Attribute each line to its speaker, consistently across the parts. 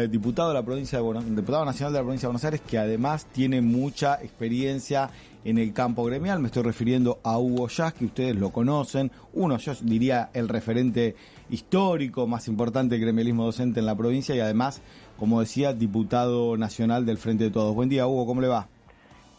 Speaker 1: diputado de la provincia de diputado nacional de la provincia de Buenos Aires, que además tiene mucha experiencia en el campo gremial. Me estoy refiriendo a Hugo Yas, que ustedes lo conocen, uno, yo diría, el referente histórico más importante del gremialismo docente en la provincia y además, como decía, diputado nacional del Frente de Todos. Buen día, Hugo, ¿cómo le va?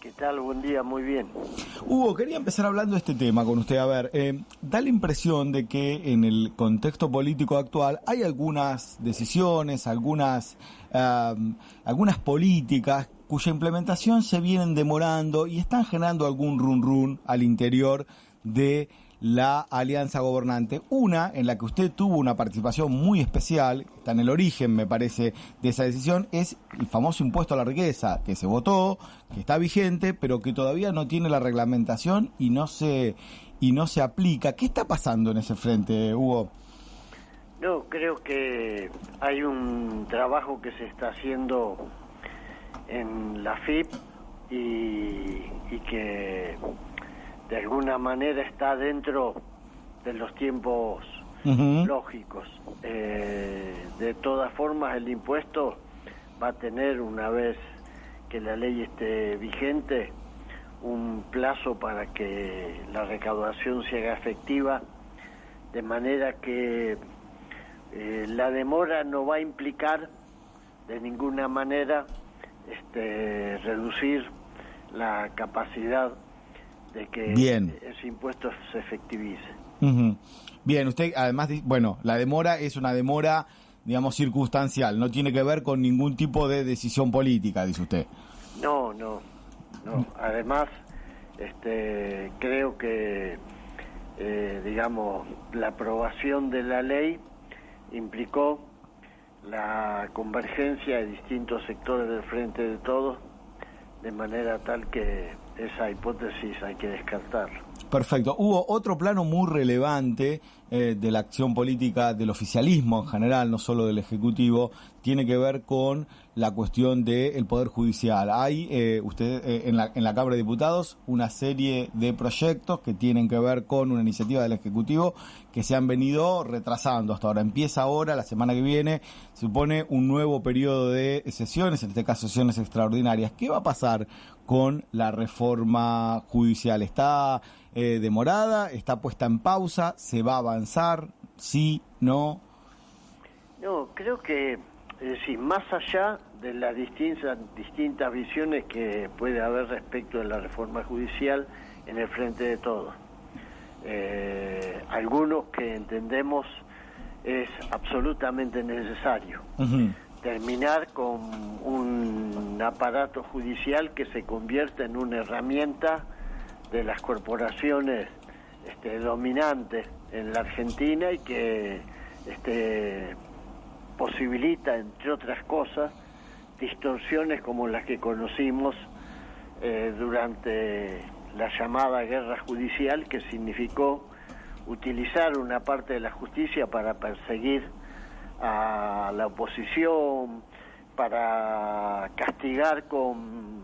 Speaker 2: ¿Qué tal? Buen día, muy bien.
Speaker 1: Hugo, quería empezar hablando de este tema con usted. A ver, da la impresión de que en el contexto político actual hay algunas decisiones, algunas políticas cuya implementación se vienen demorando y están generando algún run al interior de la alianza gobernante. Una en la que usted tuvo una participación muy especial, está en el origen, me parece, de esa decisión, es el famoso impuesto a la riqueza, que se votó, que está vigente, pero que todavía no tiene la reglamentación y no se aplica. ¿Qué está pasando en ese frente, Hugo?
Speaker 2: No, creo que hay un trabajo que se está haciendo en la FIP y que de alguna manera está dentro de los tiempos lógicos. De todas formas, el impuesto va a tener, una vez que la ley esté vigente, un plazo para que la recaudación se haga efectiva, de manera que la demora no va a implicar de ninguna manera reducir la capacidad de que ese impuesto se efectivice.
Speaker 1: Bien, usted además, bueno, la demora es una demora, digamos, circunstancial, no tiene que ver con ningún tipo de decisión política, dice usted.
Speaker 2: No. Además, creo que, digamos, la aprobación de la ley implicó la convergencia de distintos sectores del Frente de Todos, de manera tal que esa hipótesis hay que descartarla.
Speaker 1: Perfecto. Hubo otro plano muy relevante de la acción política del oficialismo en general, no solo del Ejecutivo, tiene que ver con la cuestión del Poder Judicial. Hay en la Cámara de Diputados una serie de proyectos que tienen que ver con una iniciativa del Ejecutivo que se han venido retrasando hasta ahora. Empieza ahora, la semana que viene, se supone un nuevo periodo de sesiones, en este caso sesiones extraordinarias. ¿Qué va a pasar con la reforma judicial? ¿Está demorada? ¿Está puesta en pausa? ¿Se va a avanzar? ¿Sí? ¿No?
Speaker 2: No, creo que, es decir, más allá de las distintas visiones que puede haber respecto de la reforma judicial en el Frente de Todos, algunos que entendemos es absolutamente necesario terminar con un aparato judicial que se convierta en una herramienta de las corporaciones dominantes en la Argentina y que posibilita, entre otras cosas, distorsiones como las que conocimos durante la llamada guerra judicial, que significó utilizar una parte de la justicia para perseguir a la oposición, para castigar con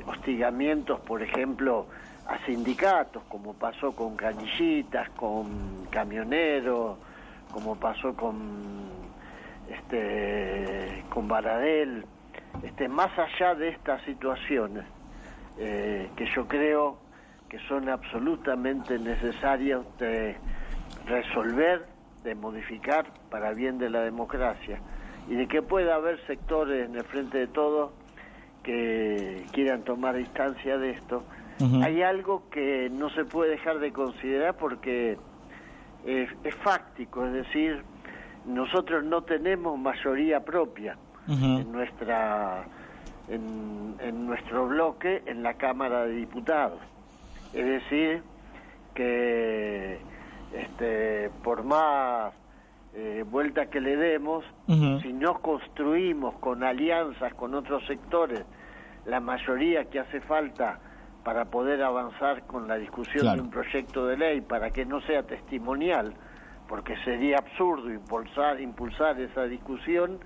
Speaker 2: hostigamientos, por ejemplo, a sindicatos, como pasó con canillitas, con camioneros, como pasó con Baradel. Más allá de estas situaciones que yo creo que son absolutamente necesarias de resolver, de modificar para bien de la democracia, y de que pueda haber sectores en el Frente de Todos que quieran tomar distancia de esto. Hay algo que no se puede dejar de considerar porque es fáctico, es decir, nosotros no tenemos mayoría propia en nuestro bloque en la Cámara de Diputados. Es decir, que por más vuelta que le demos, si no construimos con alianzas con otros sectores la mayoría que hace falta para poder avanzar con la discusión de un proyecto de ley, para que no sea testimonial, porque sería absurdo impulsar esa discusión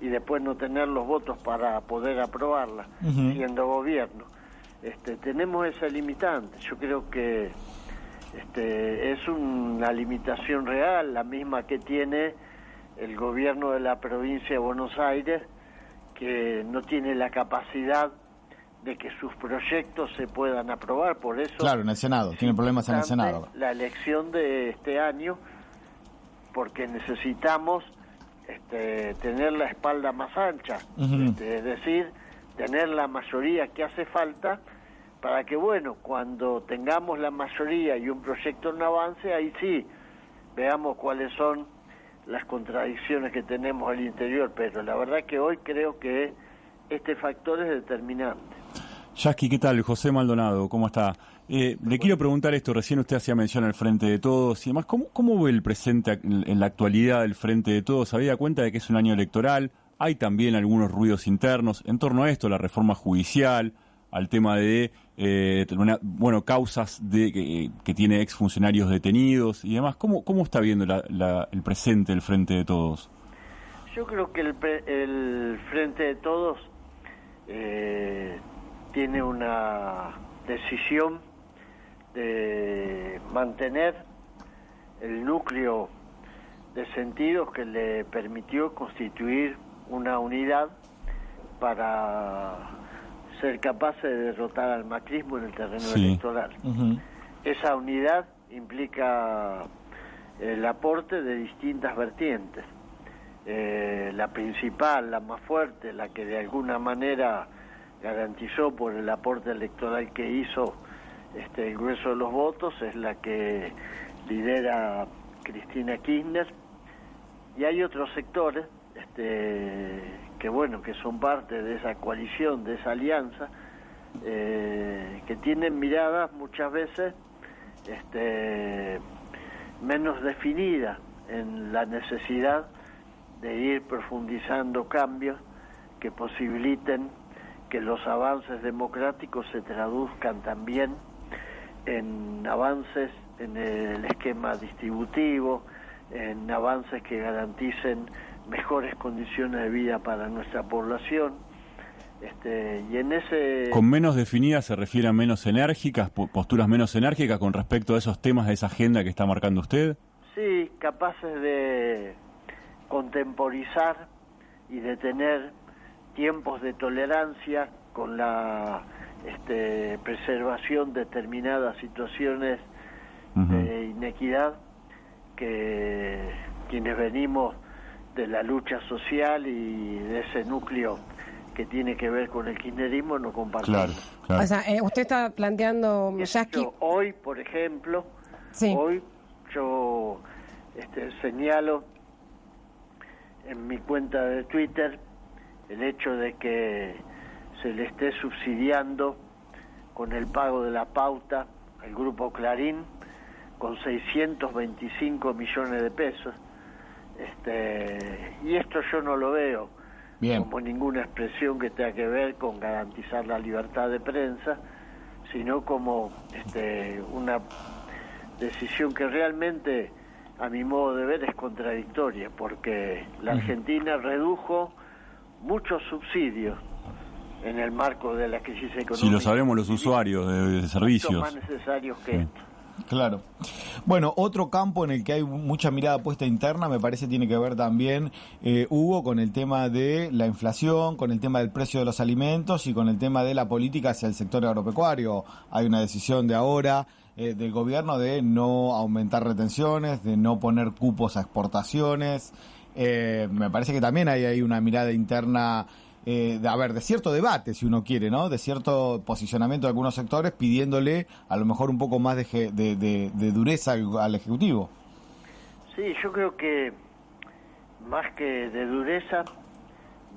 Speaker 2: y después no tener los votos para poder aprobarla, siendo gobierno. Tenemos esa limitante. Yo creo que es una limitación real, la misma que tiene el gobierno de la provincia de Buenos Aires, que no tiene la capacidad de que sus proyectos se puedan aprobar. Por eso,
Speaker 1: claro, en el Senado, tiene problemas en el Senado.
Speaker 2: La elección de este año, porque necesitamos tener la espalda más ancha, es decir, tener la mayoría que hace falta para que, bueno, cuando tengamos la mayoría y un proyecto no avance, ahí sí veamos cuáles son las contradicciones que tenemos al interior, pero la verdad que hoy creo que este factor es determinante.
Speaker 3: Yasky, ¿qué tal? José Maldonado, ¿cómo está? Le quiero preguntar esto, recién usted hacía mención al Frente de Todos y demás, ¿cómo ve el presente en la actualidad del Frente de Todos? ¿Habida cuenta de que es un año electoral? Hay también algunos ruidos internos en torno a esto, la reforma judicial, al tema de causas que tiene exfuncionarios detenidos y demás. ¿Cómo está viendo el presente del Frente de Todos?
Speaker 2: Yo creo que el Frente de Todos tiene una decisión de mantener el núcleo de sentidos que le permitió constituir una unidad para ser capaces de derrotar al macrismo en el terreno electoral. Esa unidad implica el aporte de distintas vertientes. La principal, la más fuerte, la que de alguna manera garantizó por el aporte electoral que hizo el grueso de los votos, es la que lidera Cristina Kirchner, y hay otros sectores que son parte de esa coalición, de esa alianza, que tienen miradas muchas veces menos definidas en la necesidad de ir profundizando cambios que posibiliten que los avances democráticos se traduzcan también en avances en el esquema distributivo, en avances que garanticen mejores condiciones de vida para nuestra población. Y en ese...
Speaker 3: ¿Con menos definidas se refiere a menos enérgicas, posturas menos enérgicas con respecto a esos temas de esa agenda que está marcando usted?
Speaker 2: Sí, capaces de contemporizar y de tener tiempos de tolerancia con la preservación de determinadas situaciones de inequidad que quienes venimos de la lucha social y de ese núcleo que tiene que ver con el kirchnerismo no compartimos.
Speaker 3: Claro.
Speaker 4: O sea, usted está planteando, Yasky...
Speaker 2: Hoy, por ejemplo, hoy yo señalo en mi cuenta de Twitter el hecho de que se le esté subsidiando con el pago de la pauta al Grupo Clarín con 625 millones de pesos. Y esto yo no lo veo como ninguna expresión que tenga que ver con garantizar la libertad de prensa, sino como una decisión que realmente, a mi modo de ver, es contradictoria, porque la Argentina redujo muchos subsidios en el marco de la crisis económica.
Speaker 3: Si lo sabemos los usuarios de servicios.
Speaker 2: Son más necesarios que esto.
Speaker 1: Claro. Bueno, otro campo en el que hay mucha mirada puesta interna, me parece, tiene que ver también, Hugo, con el tema de la inflación, con el tema del precio de los alimentos y con el tema de la política hacia el sector agropecuario. Hay una decisión de ahora del gobierno de no aumentar retenciones, de no poner cupos a exportaciones. Me parece que también hay ahí una mirada interna de cierto debate, si uno quiere, ¿no? De cierto posicionamiento de algunos sectores pidiéndole a lo mejor un poco más de dureza al Ejecutivo.
Speaker 2: Sí, yo creo que más que de dureza,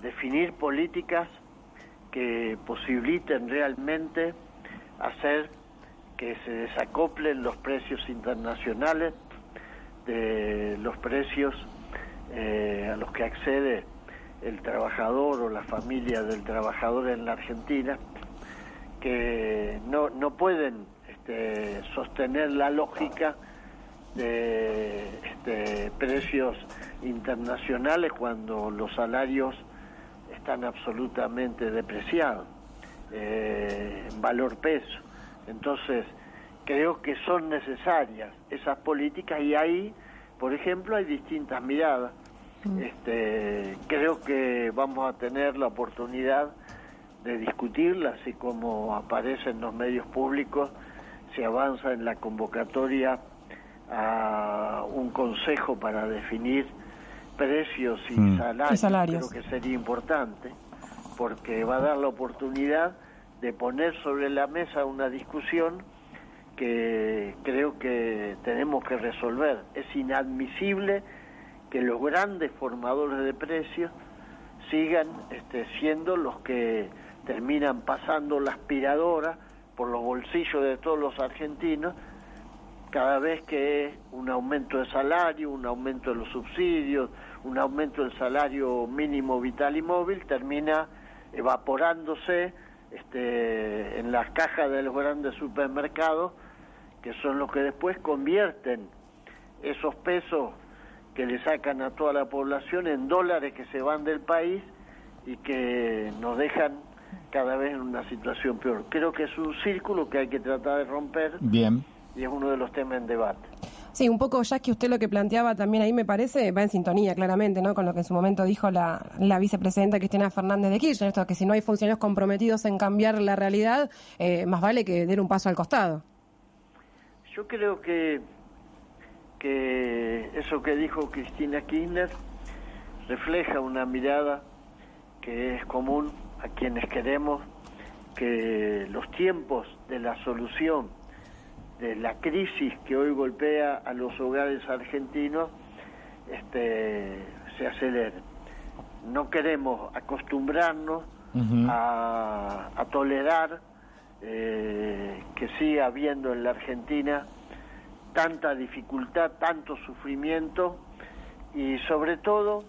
Speaker 2: definir políticas que posibiliten realmente hacer que se desacoplen los precios internacionales de los precios a los que accede el trabajador o la familia del trabajador en la Argentina, que no pueden sostener la lógica de precios internacionales cuando los salarios están absolutamente depreciados en valor peso. Entonces, creo que son necesarias esas políticas y ahí, por ejemplo, hay distintas miradas. Creo que vamos a tener la oportunidad de discutirla, así como aparece en los medios públicos, se avanza en la convocatoria a un consejo para definir precios y salarios. Creo que sería importante, porque va a dar la oportunidad de poner sobre la mesa una discusión que creo que tenemos que resolver. Es inadmisible que los grandes formadores de precios sigan siendo los que terminan pasando la aspiradora por los bolsillos de todos los argentinos cada vez que un aumento de salario, un aumento de los subsidios, un aumento del salario mínimo vital y móvil termina evaporándose en las cajas de los grandes supermercados, que son los que después convierten esos pesos que le sacan a toda la población en dólares que se van del país y que nos dejan cada vez en una situación peor. Creo que es un círculo que hay que tratar de romper.
Speaker 1: Bien.
Speaker 2: Y es uno de los temas en debate.
Speaker 4: Sí, un poco, ya que usted lo que planteaba también ahí me parece, va en sintonía claramente, ¿no? Con lo que en su momento dijo la vicepresidenta Cristina Fernández de Kirchner, esto que si no hay funcionarios comprometidos en cambiar la realidad, más vale que den un paso al costado.
Speaker 2: Yo creo que eso que dijo Cristina Kirchner refleja una mirada que es común a quienes queremos que los tiempos de la solución de la crisis que hoy golpea a los hogares argentinos se aceleren. No queremos acostumbrarnos a tolerar que siga habiendo en la Argentina tanta dificultad, tanto sufrimiento y sobre todo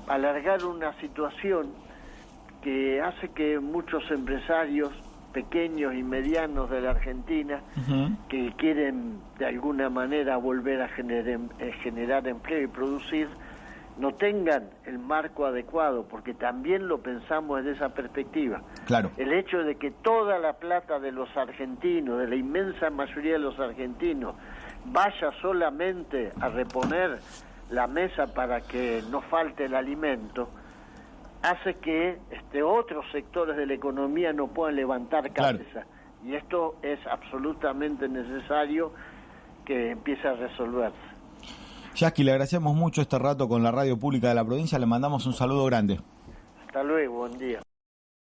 Speaker 2: alargar una situación que hace que muchos empresarios pequeños y medianos de la Argentina que quieren de alguna manera volver a generar empleo y producir, no tengan el marco adecuado, porque también lo pensamos desde esa perspectiva.
Speaker 1: Claro.
Speaker 2: El hecho de que toda la plata de los argentinos, de la inmensa mayoría de los argentinos, vaya solamente a reponer la mesa para que no falte el alimento, hace que otros sectores de la economía no puedan levantar cabeza. Claro. Y esto es absolutamente necesario que empiece a resolverse.
Speaker 1: Yasky, le agradecemos mucho este rato con la radio pública de la provincia, le mandamos un saludo grande.
Speaker 2: Hasta luego, buen día.